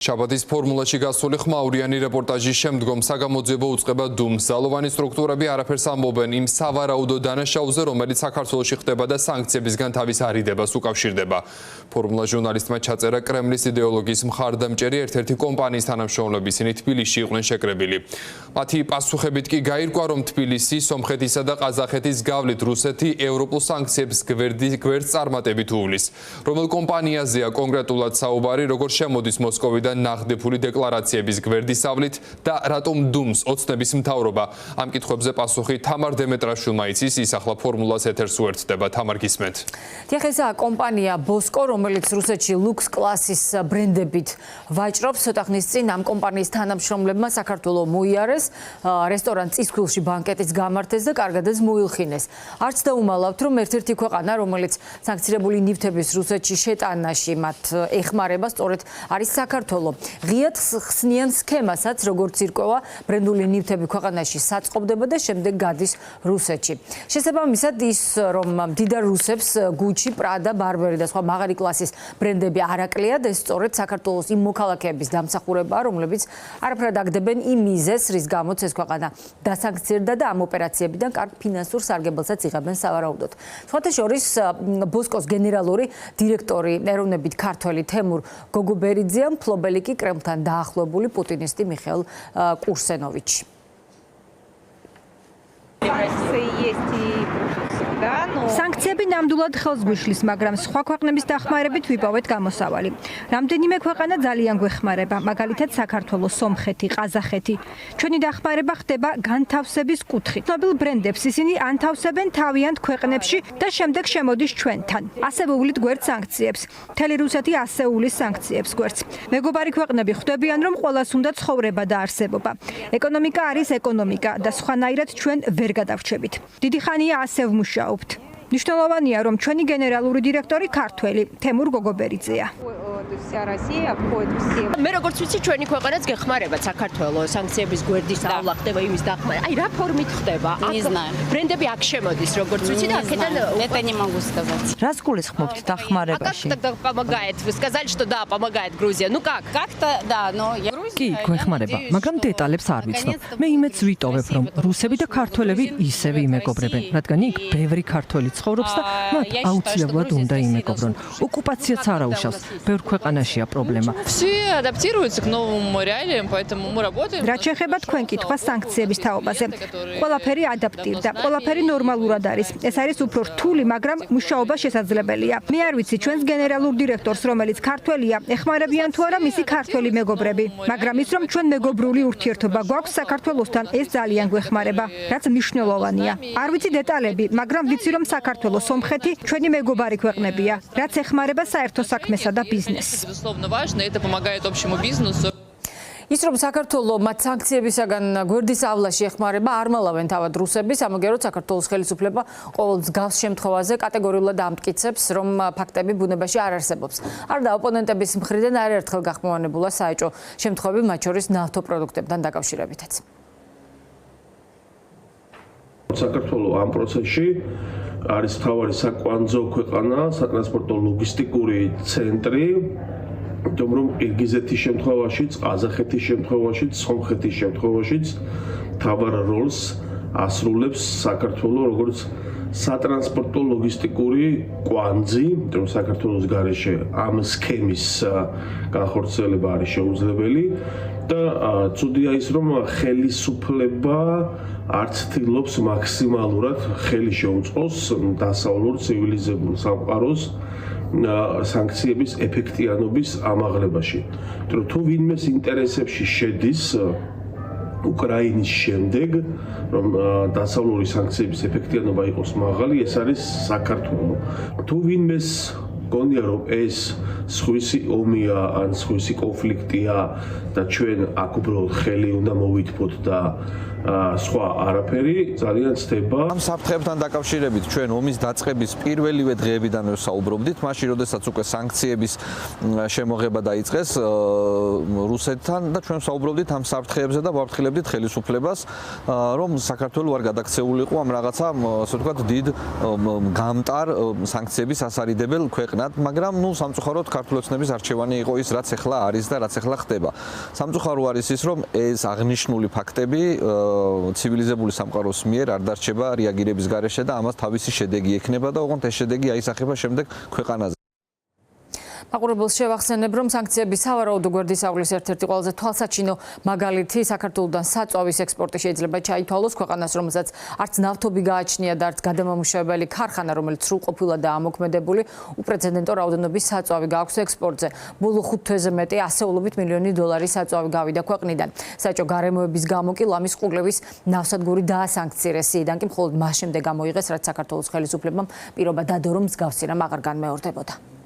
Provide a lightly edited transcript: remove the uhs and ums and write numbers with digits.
შაბათის ფორმულაში გასული ხმაურიანი რეპორტაჟის შემდგომ საგამოძიებო უწყება დუმს. ძალოვანი სტრუქტურები არაფერს ამბობენ იმ სავარაუდო დანაშაულზე, რომელიც საქართველოში ხდება და სანქციებისგან თავის არიდებას უკავშირდება. ფორმულა ჟურნალისტმა ჩაწერა კრემლის იდეოლოგიის მხარდამჭერი ერთ-ერთი კომპანიის თანამშრომლები, ისინი თბილისში იყვნენ შეკრებილი. მათი პასუხებით კი გაირკვა, რომ თბილისი, სომხეთისა და ყაზახეთის გავლით რუსეთი ევროპულ სანქციებს გვერდს წარმატებით უვლის. რომელ კომპანიაზეა კონკრეტულად საუბარი, როგორ შემოდის მოსკოვიდან ნაღდიფული დეკლარაციების გვერდისავლით და რატომ დუმს ოცნების მთავრობა. ამ კითხვებზე პასუხი თამარ დემეტრაშვილმა იცის, ის ახლა ფორმულას ეთერს უერთდება. თამარ, გისმენთ. ესაა კომპანია ბოსკო, რომელიც რუსეთში ლუქს კლასის ბრენდებით ვაჭრობს. ცოტა ხნის წინ ამ კომპანიის თანამშრომლებმა საქართველო მოიარეს, რესტორან წისქვილში ბანკეტიც გამართეს და კარგადაც მოილხინეს. არც დაუმალავთ, რომ ერთ-ერთი ქვეყანა, რომელიც სანქცირებული ნივთების რუსეთში შეტანაში მათ ეხმარება, სწორედ არის საქართველო. ღიად ხსნიან სქემასაც, როგორც ირკვევა, ბრენდული ნივთები ქვეყანაში საწყობდება და შემდეგ გადის რუსეთში. შესაბამისად, ის რომ მდიდარ რუსებს გუჩი, პრადა, ბარბერი და სხვა მაღალი კლასის ბრენდები არ აკლიათ, ეს სწორედ საქართველოს იმ მოქალაქეების დამსახურებაა, რომლებიც არაფრად აგდებენ იმ მიზეზს, რის გამოც ეს ქვეყანა დასანქცირდა და ამ ოპერაციებიდან კარგ ფინანსურ სარგებელსაც იღებენ სავარაუდოდ. სხვათა შორის, ბოსკოს გენერალური დირექტორი ეროვნებით ქართველი თემურ გოგობერიძეა, მფლობელი კი კრემლთან დაახლოებული პუტინისტი მიხეილ კურსენოვიჩი. სანქციები ნამდვილად ხელს გვიშლის, მაგრამ სხვა ქვეყნების დახმარებით ვიპოვეთ გამოსავალი. რამდენიმე ქვეყანა ძალიან გვეხმარება, მაგალითად საქართველო, სომხეთი, ყაზახეთი. ჩვენი დახმარება ხდება განთავსების კუთხით. ცნობილ ბრენდებს ისინი ანთავსებენ თავიანთ ქვეყნებში და შემდეგ შემოდის ჩვენთან. ასე ვუვლით გვერდ სანქციებს. მთელი რუსეთი ასე უვლის სანქციებს გვერდს. მეგობარი ქვეყნები ხვდებიან, რომ ყველას უნდა ცხოვრება და არსებობა. ეკონომიკა არის ეკონომიკა და სხვანაირად ჩვენ ვერ გადავრჩებით. დიდი ხანია ასე ვმუშაობთ. მნიშვნელოვანია, რომ ჩვენი გენერალური დირექტორი ქართველი თემურ გოგობერიძეა. მე როგორც ვიცი, ჩვენი ქვეყანაც გეხმარება საქართველოს სანქციების გვერდის ავლა ხდება იმის დახმარება. აი რა ფორმით ხდება? ბრენდები აქ შემოდის, როგორც ვიცი და აქედან это не могу сказать. Რას გულისხმობთ დახმარებაში? Тогда помогает. Вы сказали, что да, помогает Грузия. Ну как? Как-то да, но я კი, გვეხმარება, მაგრამ დეტალებს არ ვიცნობ. მე იმედს ვიტოვებ, რომ რუსები და ქართველები ისევე იმეგობრებენ, რადგან იქ ბევრი ქართველი ცხოვრობს და მათ აუცილებლად უნდა იმეგობრონ. ოკუპაციაც არ აუშავს, ბევრ ქვეყანაშია პრობლემა. Все адаптируются к новым реалиям, поэтому мы работаем. რაც შეეხება თქვენ კითხვას სანქციების თაობაზე. ყველაფერი ადაპტირდა, ყველაფერი ნორმალურად არის. ეს არის უფრო რთული, მაგრამ მუშაობა შესაძლებელია. მე არ ვიცი ჩვენს გენერალურ დირექტორს, რომელიც ქართველია, ეხმარებიან თუ არა მისი ქართველი მეგობრები, მაგრამ ის რომ ჩვენ მეგობრული ურთიერთობა გვაქვს საქართველოსთან, ეს ძალიან გვეხმარება, რაც მნიშვნელოვანია. არ ვიცი დეტალები, მაგრამ ვიცი რომ საქართველოს, სომხეთი ჩვენი მეგობარი ქვეყნებია, რაც ეხმარება საერთო საქმესა და ბიზნესს. Безусловно, важно, это помогает общему бизнесу. ის რომ საქართველო მათ სანქციებისაგან გვერდის ავლაში ეხმარება, არ მალავენ თავად რუსები, სამაგიეროდ საქართველოს ხელისუფლება ყოველ მსგავს შემთხვევაზე კატეგორიულად ამტკიცებს, რომ ფაქტები ბუნებაში არ არსებობს. არა, ოპონენტების მხრიდან არაერთხელ გახმოვანებულა საეჭვო შემთხვევები, მათ შორის ნავთობპროდუქტებთან დაკავშირებითაც. საქართველო ამ პროცესში არის მთავარი საკვანძო ქვეყანა, სატრანსპორტო ლოგისტიკური ცენტრი, რომ ირგიზეთის შემთხვევაშიც, ყაზახეთის შემთხვევაშიც, სომხეთის შემთხვევაშიც მთავარ როლს ასრულებს საქართველო როგორც სატრანსპორტო ლოგისტიკური კვანძი, რომ საქართველოს გარეშე ამ სქემის განხორციელება არის შეუძლებელი და ცუდია ის, რომ ხელისუფლება არც ცდილობს მაქსიმალურად ხელი შეუწყოს დასავლურ ცივილიზებულ სამყაროს სანქციების ეფექტიანობის ამაღლებაში. თუ ვინმეს ინტერესებში შედის უკრაინის შემდეგ, რომ დასავლური სანქციების ეფექტიანობა იყოს მაღალი, ეს არის საქართველო. თუ ვინმეს გონია, რომ ეს სხვისი ომია ან სხვისი კონფლიქტია და ჩვენ აქ უბრალოდ ხელი უნდა მოვითფოთ და სხვა არაფერი ძალიან ცდება. ამ საფრთხეებთან დაკავშირებით ჩვენ ომის დაწყების პირველივე დღეებიდანვე საუბრობდით, მაშინ როდესაც უკვე სანქციების შემოღება დაიწყეს რუსეთთან და ჩვენ საუბრობდით ამ საფრთხეებზე და ვაფრთხილებდით ხელისუფლებას, რომ საქართველოს არ გადაქცეულიყო ამ რაღაცა, ასე ვთქვათ, დიდ გამტარ სანქციების ასარიდებელ ქვეყნად, მაგრამ სამწუხაროდ ქართული ოცნების არჩევანი იყო ის, რაც ახლა არის და რაც ახლა ხდება. სამწუხარო არის ის, რომ ეს აღნიშნული ფაქტები ცივილიზებული სამყაროს მიერ არ დარჩება რეაგირების გარეშე და ამას თავისი შედეგი ექნება და ოღონდ ეს შედეგი აისახება შემდეგ ქვეყანაზე. მაყურებელს შევახსენებ, რომ სანქციების სავარაუდო გვერდისავლის ერთ-ერთი ყველაზე თვალსაჩინო მაგალითი საქართველოსთან საწვავის ექსპორტი შეიძლება ჩაითვალოს ქვეყანას, რომელსაც არც ნავთობი გააჩნია და არც გადამამუშავებელი ქარხანა, რომელიც სრულყოფილად ამოქმედებული, უპრეცედენტო რაოდენობის საწვავი გააქვს ექსპორტზე. ბოლო 5 თვეზე მეტი $100 მილიონი საწვავი გავიდა ქვეყნიდან. საჭო გარემოების გამო კი ლამის ყუგლების ნავსადგური დაასანქცირეს. სიიდან კი მხოლოდ მას შემდეგ გამოიღეს, რაც საქართველოს ხელისუფლებამ პირობა დადო, რომ მსგავსი რამ აღარ განმეორდებოდა.